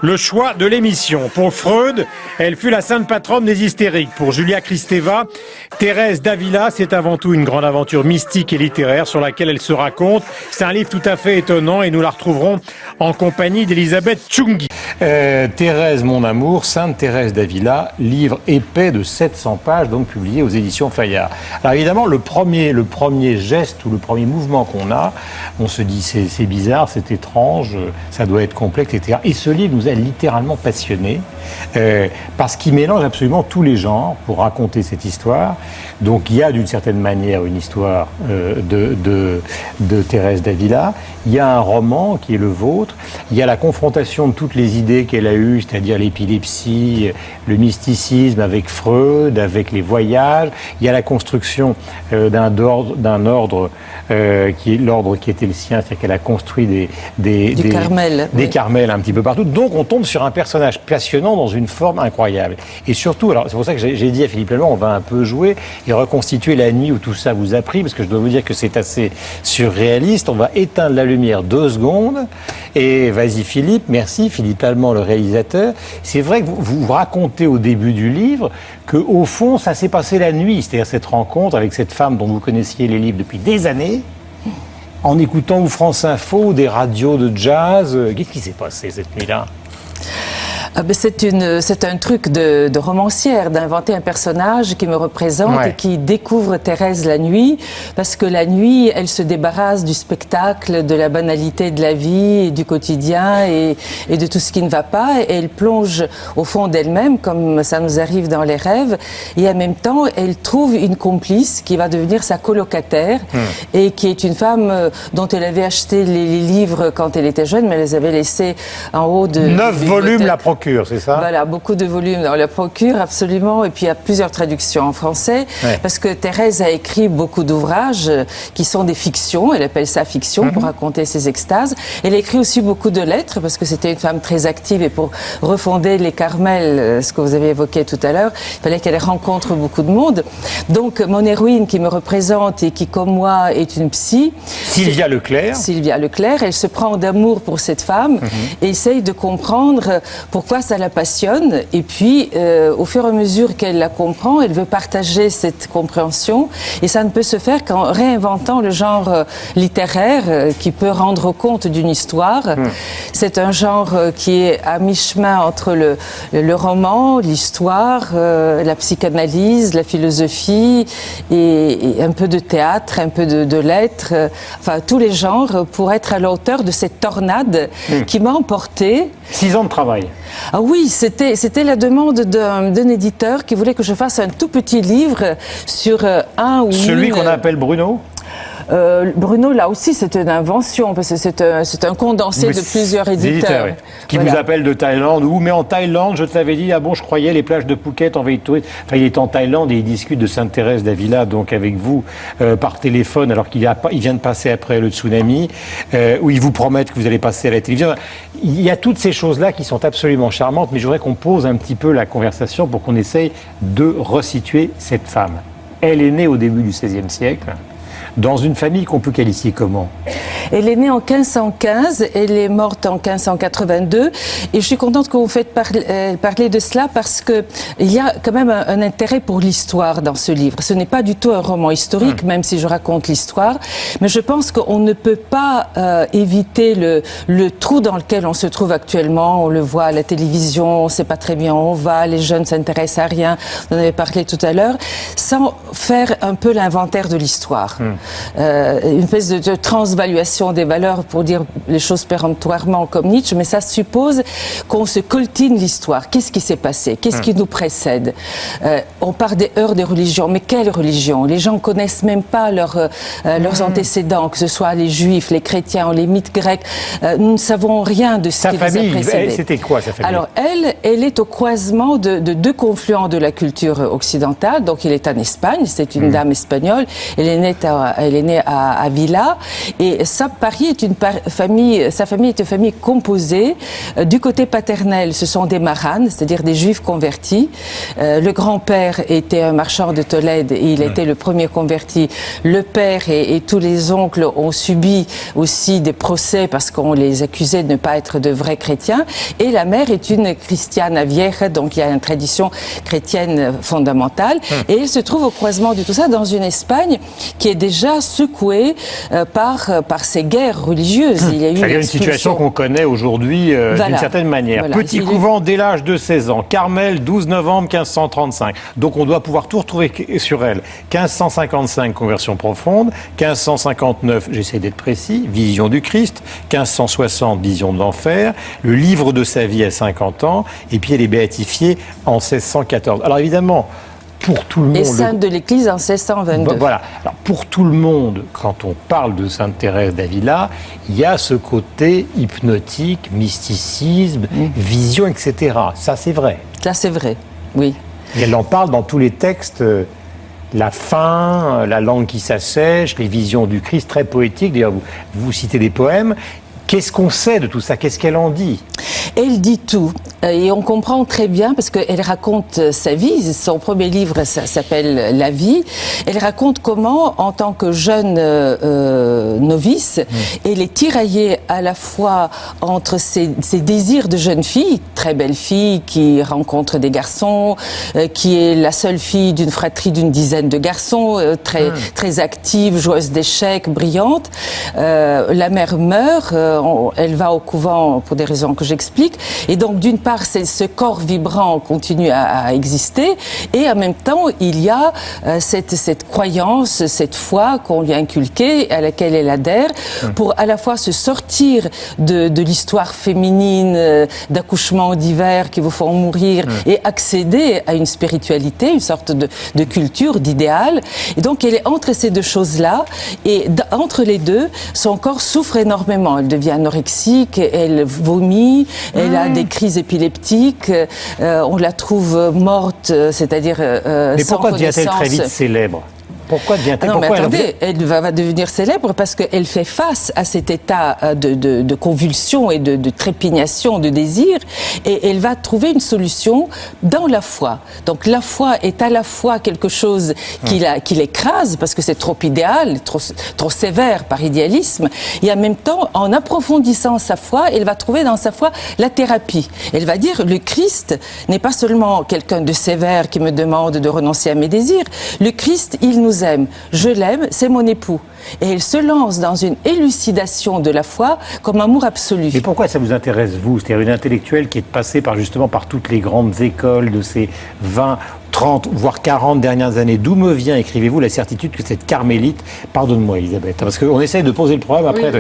le choix de l'émission. Pour Freud, elle fut la sainte patronne des hystériques. Pour Julia Kristeva, Thérèse d'Avila, c'est avant tout une grande aventure mystique et littéraire sur laquelle elle se raconte. C'est un livre tout à fait étonnant et nous la retrouverons en compagnie d'Elisabeth Tchoungi. Thérèse, mon amour, Sainte Thérèse d'Avila, livre épais de 700 pages, donc publié aux éditions Fayard. Alors évidemment, le premier geste ou le premier mouvement qu'on a, on se dit c'est bizarre, c'est étrange, ça doit être complexe, etc. Et ce livre nous a littéralement passionnés, parce qu'il mélange absolument tous les genres pour raconter cette histoire. Donc il y a d'une certaine manière une histoire de Thérèse d'Avila, il y a un roman qui est le vôtre, il y a la confrontation de toutes les idées qu'elle a eues, c'est-à-dire l'épilepsie, le mysticisme avec Freud, avec les voyages, il y a la construction d'un ordre qui est l'ordre qui était le sien, c'est-à-dire qu'elle a construit des Carmels un petit peu partout. Donc on tombe sur un personnage passionnant dans une forme incroyable. Et surtout, alors c'est pour ça que j'ai dit à Philippe Lenoir, on va un peu jouer et reconstituer la nuit où tout ça vous a pris, parce que je dois vous dire que c'est assez surréaliste. On va éteindre la lumière 2 secondes et vas-y Philippe, merci, Philippe Allemand, le réalisateur. C'est vrai que vous racontez au début du livre qu'au fond, ça s'est passé la nuit, c'est-à-dire cette rencontre avec cette femme dont vous connaissiez les livres depuis des années, en écoutant ou France Info, ou des radios de jazz. Qu'est-ce qui s'est passé cette nuit-là ? C'est un truc de romancière, d'inventer un personnage qui me représente et qui découvre Thérèse la nuit, parce que la nuit, elle se débarrasse du spectacle, de la banalité de la vie, et du quotidien et de tout ce qui ne va pas, et elle plonge au fond d'elle-même, comme ça nous arrive dans les rêves, et en même temps, elle trouve une complice qui va devenir sa colocataire, et qui est une femme dont elle avait acheté les livres quand elle était jeune, mais elle les avait laissés en haut de... 9 volumes la procure. C'est ça ? Voilà, beaucoup de volumes dans la procure, absolument. Et puis il y a plusieurs traductions en français, parce que Thérèse a écrit beaucoup d'ouvrages qui sont des fictions. Elle appelle ça fiction pour raconter ses extases. Elle a écrit aussi beaucoup de lettres, parce que c'était une femme très active. Et pour refonder les Carmels, ce que vous avez évoqué tout à l'heure, il fallait qu'elle rencontre beaucoup de monde. Donc mon héroïne qui me représente et qui, comme moi, est une psy, Sylvia Leclerc. Sylvia Leclerc, elle se prend d'amour pour cette femme et essaye de comprendre pourquoi ça la passionne, et puis au fur et à mesure qu'elle la comprend, elle veut partager cette compréhension, et ça ne peut se faire qu'en réinventant le genre littéraire qui peut rendre compte d'une histoire. C'est un genre qui est à mi-chemin entre le roman, l'histoire, la psychanalyse, la philosophie, et un peu de théâtre, un peu de lettres, enfin tous les genres, pour être à la hauteur de cette tornade qui m'a emportée. 6 ans de travail. Ah oui, c'était la demande d'un éditeur qui voulait que je fasse un tout petit livre sur un ou Celui qu'on appelle Bruno ? Bruno, là aussi, c'est une invention, parce que c'est un condensé de plusieurs éditeurs. Qui vous appellent de Thaïlande, mais en Thaïlande, je te l'avais dit, je croyais les plages de Phuket envahies de touristes. Enfin, il est en Thaïlande et il discute de Sainte Thérèse d'Avila, donc avec vous, par téléphone, alors qu'il vient de passer après le tsunami, où ils vous promettent que vous allez passer à la télévision. Il y a toutes ces choses-là qui sont absolument charmantes, mais je voudrais qu'on pose un petit peu la conversation pour qu'on essaye de resituer cette femme. Elle est née au début du XVIe siècle. Dans une famille qu'on peut qualifier comment ? Elle est née en 1515, elle est morte en 1582, et je suis contente que vous faites parler de cela, parce que il y a quand même un intérêt pour l'histoire dans ce livre. Ce n'est pas du tout un roman historique, même si je raconte l'histoire, mais je pense qu'on ne peut pas éviter le trou dans lequel on se trouve actuellement. On le voit à la télévision, on ne sait pas très bien où on va, les jeunes ne s'intéressent à rien, vous en avez parlé tout à l'heure, sans faire un peu l'inventaire de l'histoire. Une espèce de transvaluation des valeurs, pour dire les choses péremptoirement comme Nietzsche, mais ça suppose qu'on se coltine l'histoire. Qu'est-ce qui s'est passé ? Qu'est-ce qui nous précède ? On part des heures des religions, mais quelle religion ? Les gens connaissent même pas leurs antécédents, que ce soit les juifs, les chrétiens, les mythes grecs. Nous ne savons rien de ce qui les a précédés. C'était quoi sa famille ? Alors elle est au croisement de 2 confluents de la culture occidentale. Donc elle est en Espagne, c'est une dame espagnole. Elle est née elle est née à Avila. Et sa famille est une famille composée. Du côté paternel, ce sont des maranes, c'est-à-dire des juifs convertis. Le grand-père était un marchand de Tolède et il était le premier converti. Le père et tous les oncles ont subi aussi des procès parce qu'on les accusait de ne pas être de vrais chrétiens. Et la mère est une cristiana vieja, donc il y a une tradition chrétienne fondamentale. Et elle se trouve au croisement de tout ça dans une Espagne qui est déjà secouée par ces guerres religieuses. Il y a eu une situation qu'on connaît aujourd'hui d'une certaine manière. Voilà. Petit couvent dès l'âge de 16 ans. Carmel, 12 novembre 1535. Donc on doit pouvoir tout retrouver sur elle. 1555, conversion profonde. 1559, j'essaie d'être précis, vision du Christ. 1560, vision de l'enfer. Le livre de sa vie à 50 ans. Et puis elle est béatifiée en 1614. Alors évidemment, pour tout le monde... Et sainte de l'Église en 1622. Voilà. Alors, pour tout le monde, quand on parle de Sainte Thérèse d'Avila, il y a ce côté hypnotique, mysticisme, vision, etc. Ça, c'est vrai. Ça, c'est vrai, oui. Et elle en parle dans tous les textes, la faim, la langue qui s'assèche, les visions du Christ, très poétiques. D'ailleurs, vous citez des poèmes. Qu'est-ce qu'on sait de tout ça? Qu'est-ce qu'elle en dit? Elle dit tout. Et on comprend très bien parce qu'elle raconte sa vie. Son premier livre s'appelle La vie. Elle raconte comment, en tant que jeune novice, elle est tiraillée à la fois entre ses désirs de jeune fille, très belle fille qui rencontre des garçons, qui est la seule fille d'une fratrie d'une dizaine de garçons, très active, joueuse d'échecs, brillante. La mère meurt. Elle va au couvent pour des raisons que j'explique. Et donc, d'une part, ce corps vibrant continue à exister. Et en même temps, il y a cette croyance, cette foi qu'on lui a inculquée, à laquelle elle adhère, pour à la fois se sortir de l'histoire féminine, d'accouchements divers qui vous font mourir, et accéder à une spiritualité, une sorte de culture, d'idéal. Et donc, elle est entre ces deux choses-là. Et entre les deux, son corps souffre énormément. Elle devient anorexique, elle vomit, elle a des crises épileptiques, on la trouve morte, c'est-à-dire Mais sans pourquoi devient-elle très vite connaissance. célèbre? Pourquoi devient-elle? Non, mais attendez, elle va devenir célèbre parce qu'elle fait face à cet état de convulsion et de trépignation, de désir, et elle va trouver une solution dans la foi. Donc la foi est à la fois quelque chose qui l'écrase parce que c'est trop idéal, trop sévère par idéalisme, et en même temps, en approfondissant sa foi, elle va trouver dans sa foi la thérapie. Elle va dire, le Christ n'est pas seulement quelqu'un de sévère qui me demande de renoncer à mes désirs. Le Christ, il nous aime. Je l'aime, c'est mon époux. Et elle se lance dans une élucidation de la foi comme amour absolu. Mais pourquoi ça vous intéresse, vous? C'est-à-dire une intellectuelle qui est passée justement par toutes les grandes écoles de ces 20, 30, voire 40 dernières années. D'où me vient, écrivez-vous, la certitude que cette carmélite, pardonne-moi Elisabeth, parce qu'on essaye de poser le problème après,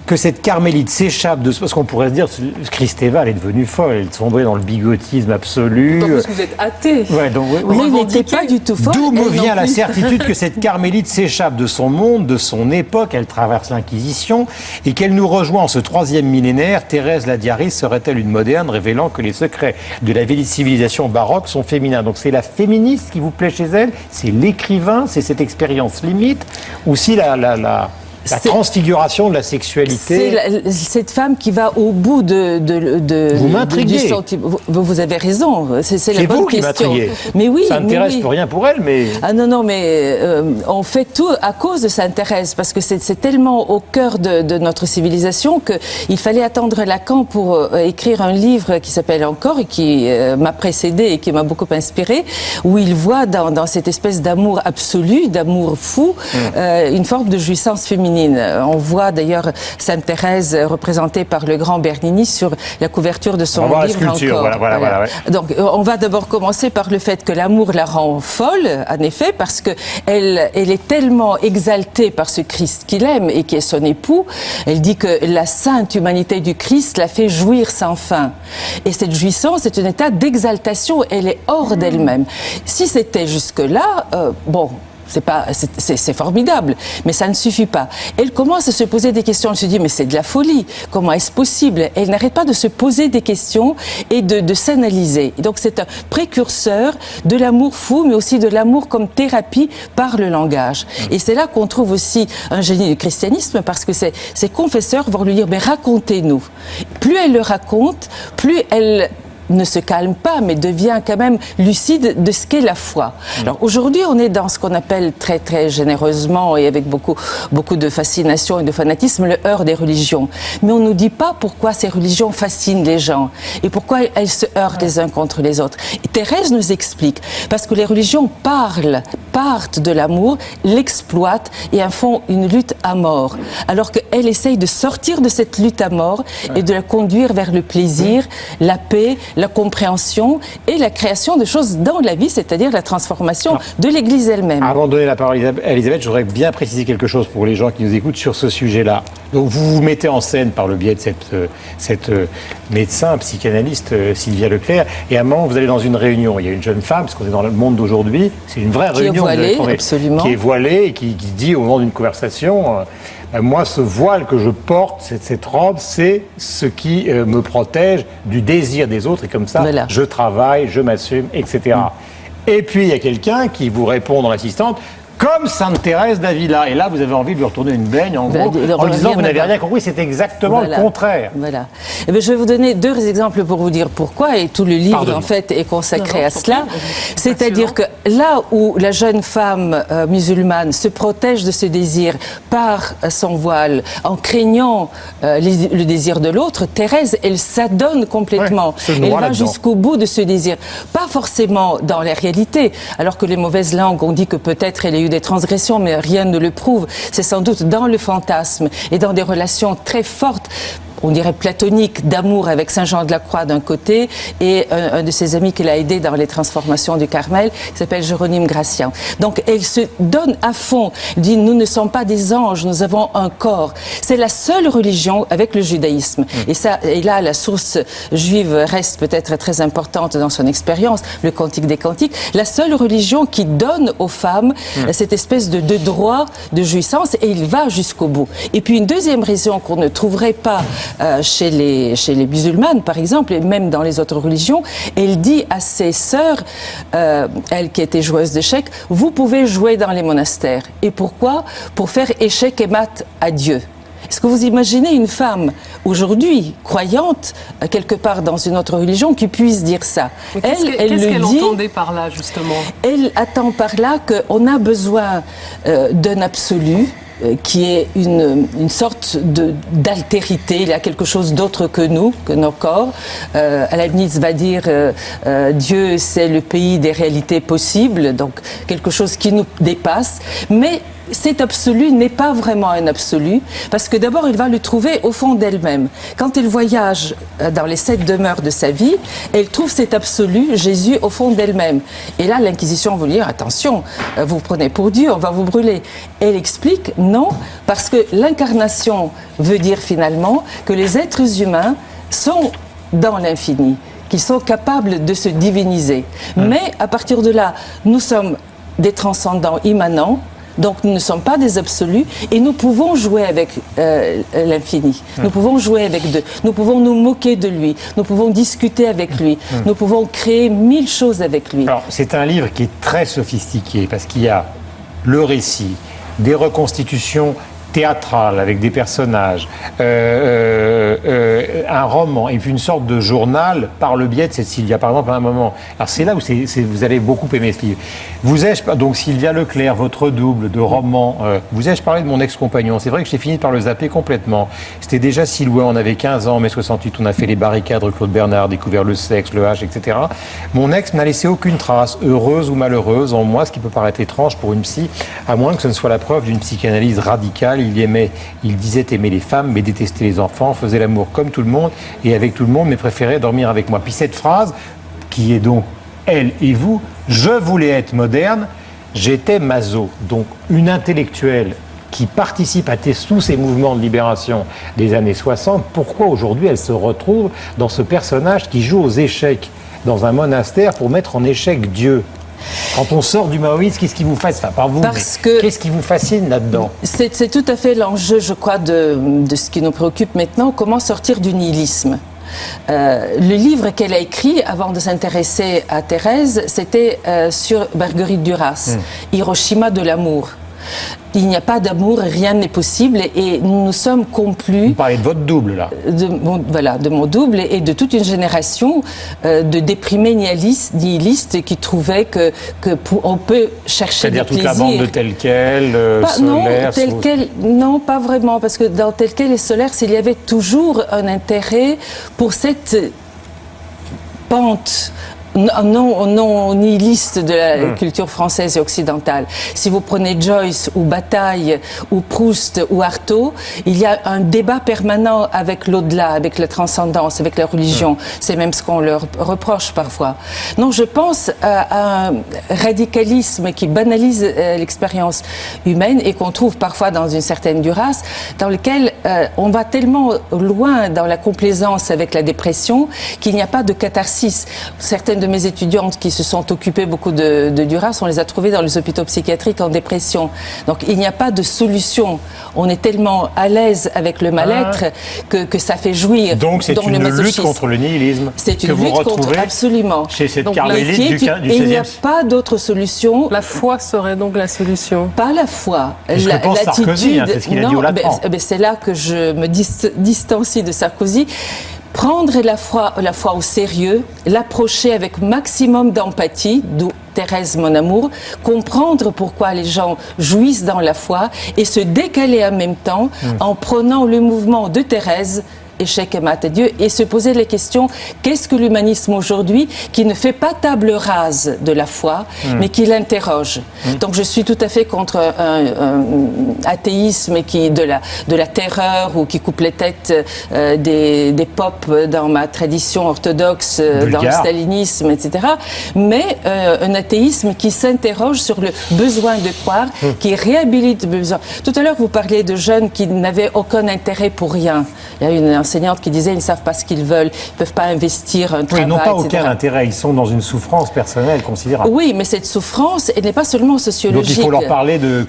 que cette carmélite s'échappe de ce... Parce qu'on pourrait se dire, Kristeva, elle est devenue folle, elle est tombée dans le bigotisme absolu. Parce que vous êtes athée. Ouais, donc, elle n'était pas du tout folle. D'où me vient la certitude que cette carmélite s'échappe de son monde, de son époque, elle traverse l'Inquisition, et qu'elle nous rejoint en ce 3e millénaire. Thérèse la Diariste serait-elle une moderne, révélant que les secrets de la vieille civilisation baroque sont féminins? Donc c'est la féministe qui vous plaît chez elle? C'est l'écrivain? C'est cette expérience limite? Ou si la transfiguration de la sexualité? C'est cette femme qui va au bout Vous m'intriguez. Vous avez raison, c'est la bonne question. Mais oui, Sainte Thérèse peut rien pour elle, mais... Ah non, mais on fait tout à cause de Sainte Thérèse, parce que c'est tellement au cœur de notre civilisation qu'il fallait attendre Lacan pour écrire un livre qui s'appelle Encore, et qui m'a précédé et qui m'a beaucoup inspiré, où il voit dans cette espèce d'amour absolu, d'amour fou, une forme de jouissance féminine. On voit d'ailleurs Sainte Thérèse représentée par le grand Bernini sur la couverture de son livre Encore. Voilà. Donc on va d'abord commencer par le fait que l'amour la rend folle, en effet, parce que elle est tellement exaltée par ce Christ qu'il aime et qui est son époux. Elle dit que la sainte humanité du Christ la fait jouir sans fin. Et cette jouissance est un état d'exaltation. Elle est hors d'elle-même. Si c'était jusque-là, C'est formidable, mais ça ne suffit pas. Elle commence à se poser des questions. Elle se dit, mais c'est de la folie. Comment est-ce possible? Elle n'arrête pas de se poser des questions et de s'analyser. Donc c'est un précurseur de l'amour fou, mais aussi de l'amour comme thérapie par le langage. Et c'est là qu'on trouve aussi un génie du christianisme, parce que ces confesseurs vont lui dire, mais racontez-nous. Plus elle le raconte, plus elle ne se calme pas, mais devient quand même lucide de ce qu'est la foi. Alors aujourd'hui, on est dans ce qu'on appelle très très généreusement et avec beaucoup de fascination et de fanatisme, le heurt des religions. Mais on ne nous dit pas pourquoi ces religions fascinent les gens et pourquoi elles se heurtent les uns contre les autres. Et Thérèse nous explique, parce que les religions partent de l'amour, l'exploitent et en font une lutte à mort. Alors qu'elle essaye de sortir de cette lutte à mort et de la conduire vers le plaisir, la paix, la compréhension et la création de choses dans la vie, c'est-à-dire la transformation de l'Église elle-même. Avant de donner la parole à Elisabeth, je voudrais bien préciser quelque chose pour les gens qui nous écoutent sur ce sujet-là. Donc vous vous mettez en scène par le biais de cette médecin, psychanalyste Sylvia Leclerc, et à un moment vous allez dans une réunion, il y a une jeune femme, parce qu'on est dans le monde d'aujourd'hui, c'est une vraie réunion, qui est voilée et qui dit au moment d'une conversation... moi, ce voile que je porte, cette robe, c'est ce qui me protège du désir des autres. Et comme ça, je travaille, je m'assume, etc. Et puis, il y a quelqu'un qui vous répond dans l'assistante, comme Sainte Thérèse d'Avila. Et là, vous avez envie de lui retourner une baigne, en gros, en lui disant, vous n'avez rien compris, c'est exactement le contraire. Voilà. Eh bien, je vais vous donner 2 exemples pour vous dire pourquoi, et tout le livre, en fait, est consacré à cela. C'est-à-dire que là où la jeune femme musulmane se protège de ce désir par son voile, en craignant le désir de l'autre, Thérèse, elle s'adonne complètement. Elle va jusqu'au bout de ce désir. Pas forcément dans la réalité, alors que les mauvaises langues ont dit que peut-être elle a eu des transgressions, mais rien ne le prouve. C'est sans doute dans le fantasme et dans des relations très fortes, on dirait platonique, d'amour avec Saint Jean de la Croix d'un côté et un de ses amis qui l'a aidé dans les transformations du Carmel, qui s'appelle Jéronyme Gratien. Donc elle se donne à fond, dit nous ne sommes pas des anges, nous avons un corps. C'est la seule religion avec le judaïsme. Et là, la source juive reste peut-être très importante dans son expérience, le Cantique des Cantiques, la seule religion qui donne aux femmes cette espèce de droit de jouissance, et il va jusqu'au bout. Et puis une deuxième raison qu'on ne trouverait pas chez les musulmanes, par exemple, et même dans les autres religions, elle dit à ses sœurs, elle qui était joueuse d'échecs, vous pouvez jouer dans les monastères. Et pourquoi? Pour faire échec et mat à Dieu. Est-ce que vous imaginez une femme, aujourd'hui, croyante, quelque part dans une autre religion, qui puisse dire ça? Qu'est-ce qu'elle entendait par là, justement? Elle attend par là qu'on a besoin d'un absolu, qui est une sorte d'altérité, il y a quelque chose d'autre que nous, que nos corps. Leibniz va dire Dieu, c'est le pays des réalités possibles, donc quelque chose qui nous dépasse, mais cet absolu n'est pas vraiment un absolu, parce que d'abord, il va le trouver au fond d'elle-même. Quand elle voyage dans les 7 demeures de sa vie, elle trouve cet absolu, Jésus, au fond d'elle-même. Et là, l'Inquisition va lui dire, attention, vous vous prenez pour Dieu, on va vous brûler. Elle explique, non, parce que l'incarnation veut dire finalement que les êtres humains sont dans l'infini, qu'ils sont capables de se diviniser. Mais à partir de là, nous sommes des transcendants immanents, donc nous ne sommes pas des absolus et nous pouvons jouer avec l'infini. Nous pouvons jouer avec Dieu. Nous pouvons nous moquer de lui. Nous pouvons discuter avec lui. Nous pouvons créer 1000 choses avec lui. Alors, c'est un livre qui est très sophistiqué parce qu'il y a le récit, des reconstitutions théâtrales avec des personnages, un roman et puis une sorte de journal par le biais de cette Sylvia, par exemple, à un moment. Alors c'est là où vous allez beaucoup aimer ce livre. Vous ai-je, donc Sylvia Leclerc, votre double de roman, vous ai-je parlé de mon ex-compagnon? C'est vrai que j'ai fini par le zapper complètement. C'était déjà si loin, on avait 15 ans, mai 68, on a fait les barricades, Claude Bernard, découvert le sexe, le H, etc. Mon ex n'a laissé aucune trace, heureuse ou malheureuse, en moi, ce qui peut paraître étrange pour une psy, à moins que ce ne soit la preuve d'une psychanalyse radicale. Il disait aimer les femmes, mais détester les enfants, faisait l'amour comme tout le monde et avec tout le monde, mais préférait dormir avec moi. Puis cette phrase, qui est donc elle et vous, je voulais être moderne, j'étais maso. Donc une intellectuelle qui participe à tous ces mouvements de libération des années 60, pourquoi aujourd'hui elle se retrouve dans ce personnage qui joue aux échecs dans un monastère pour mettre en échec Dieu? Quand on sort du maoïsme, qu'est-ce qui vous fascine, enfin pas vous, qu'est-ce qui vous fascine là-dedans? C'est tout à fait l'enjeu, je crois, de ce qui nous préoccupe maintenant, comment sortir du nihilisme. Le livre qu'elle a écrit avant de s'intéresser à Thérèse, c'était sur Marguerite Duras, Hiroshima de l'amour. Il n'y a pas d'amour, rien n'est possible et nous sommes complus. Vous parlez de votre double là. De mon double et de toute une génération de déprimés nihilistes qui trouvaient que on peut chercher du plaisir. C'est-à-dire toute la bande de Tel Quel, Solaire. Non, pas vraiment, parce que dans Tel Quel et Solaire, il y avait toujours un intérêt pour cette pente non nihiliste de la culture française et occidentale. Si vous prenez Joyce ou Bataille ou Proust ou Artaud, il y a un débat permanent avec l'au-delà, avec la transcendance, avec la religion. C'est même ce qu'on leur reproche parfois. Non, je pense à un radicalisme qui banalise l'expérience humaine et qu'on trouve parfois dans une certaine Duras, dans lequel on va tellement loin dans la complaisance avec la dépression qu'il n'y a pas de catharsis. Certaines de mes étudiantes qui se sont occupées beaucoup de Duras, on les a trouvées dans les hôpitaux psychiatriques en dépression. Donc il n'y a pas de solution. On est tellement à l'aise avec le mal-être que ça fait jouir. Donc c'est une lutte contre le nihilisme. C'est une lutte contre, absolument. Chez cette carmélite du XVIe. Il n'y a pas d'autre solution. La foi serait donc la solution. Pas la foi. Je pense Sarkozy, c'est ce qu'il a dit au Latran. C'est là que je me distancie de Sarkozy. Prendre la foi au sérieux, l'approcher avec maximum d'empathie, d'où Thérèse, mon amour, comprendre pourquoi les gens jouissent dans la foi et se décaler en même temps en prenant le mouvement de Thérèse, échec et mat à Dieu, et se poser les questions, qu'est-ce que l'humanisme aujourd'hui qui ne fait pas table rase de la foi, mais qui l'interroge. Donc je suis tout à fait contre un athéisme qui de la terreur ou qui coupe les têtes des popes dans ma tradition orthodoxe, dans le stalinisme, etc. Mais un athéisme qui s'interroge sur le besoin de croire, qui réhabilite le besoin. Tout à l'heure, vous parliez de jeunes qui n'avaient aucun intérêt pour rien. Il y a une enseignante qui disait ils ne savent pas ce qu'ils veulent, ils ne peuvent pas investir un travail, ils n'ont pas etc. aucun intérêt, ils sont dans une souffrance personnelle considérable. Oui, mais cette souffrance, elle n'est pas seulement sociologique. Donc il faut leur parler de...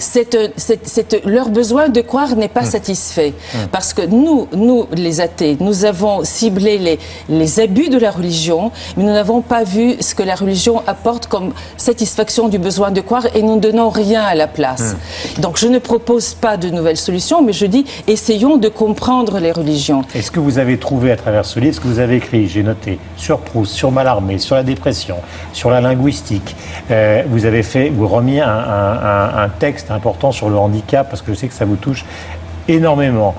leur besoin de croire n'est pas satisfait. Parce que nous, les athées, nous avons ciblé les abus de la religion, mais nous n'avons pas vu ce que la religion apporte comme satisfaction du besoin de croire et nous ne donnons rien à la place. Donc je ne propose pas de nouvelles solutions, mais je dis essayons de comprendre les religions. Est-ce que vous avez trouvé à travers ce livre, ce que vous avez écrit, j'ai noté, sur Proust, sur Mallarmé, sur la dépression, sur la linguistique, vous remis un texte important sur le handicap, parce que je sais que ça vous touche énormément.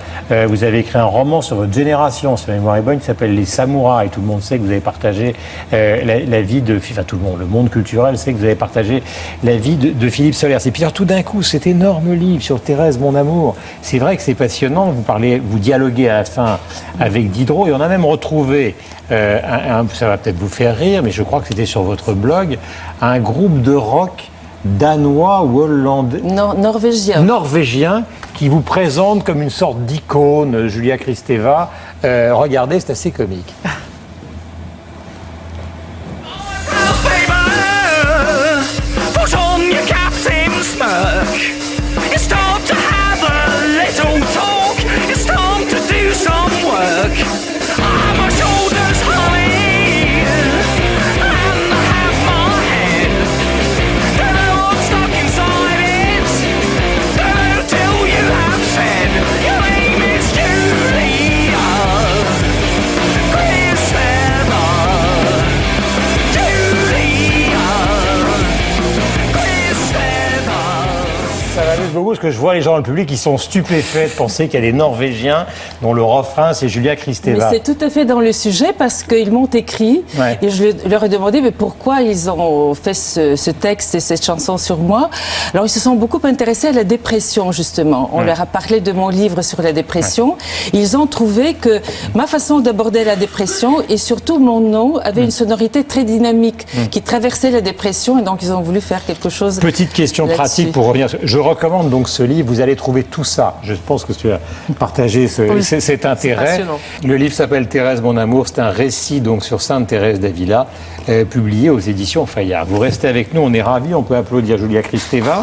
Vous avez écrit un roman sur votre génération, si ma mémoire est bonne, qui s'appelle Les Samouraïs. Tout le monde sait que vous avez partagé la vie de... Enfin, tout le monde, le monde culturel sait que vous avez partagé la vie de Philippe Solers. Et puis alors, tout d'un coup, cet énorme livre sur Thérèse, mon amour, c'est vrai que c'est passionnant. Vous dialoguez à la fin avec Diderot, et on a même retrouvé, ça va peut-être vous faire rire, mais je crois que c'était sur votre blog, un groupe de rock danois ou hollandais, norvégien, qui vous présente comme une sorte d'icône, Julia Kristeva. Regardez, c'est assez comique. Beaucoup, parce que je vois les gens dans le public qui sont stupéfaits de penser qu'il y a des Norvégiens dont le refrain c'est Julia Kristeva. Mais c'est tout à fait dans le sujet parce qu'ils m'ont écrit et je leur ai demandé mais pourquoi ils ont fait ce texte et cette chanson sur moi. Alors ils se sont beaucoup intéressés à la dépression justement. On leur a parlé de mon livre sur la dépression. Ils ont trouvé que ma façon d'aborder la dépression et surtout mon nom avait une sonorité très dynamique qui traversait la dépression et donc ils ont voulu faire quelque chose. Petite question pratique pour revenir. Je recommande donc ce livre, vous allez trouver tout ça. Je pense que tu as partagé cet intérêt. Le livre s'appelle Thérèse, mon amour. C'est un récit donc sur Sainte Thérèse d'Avila, publié aux éditions Fayard. Vous restez avec nous, on est ravis. On peut applaudir Julia Kristeva.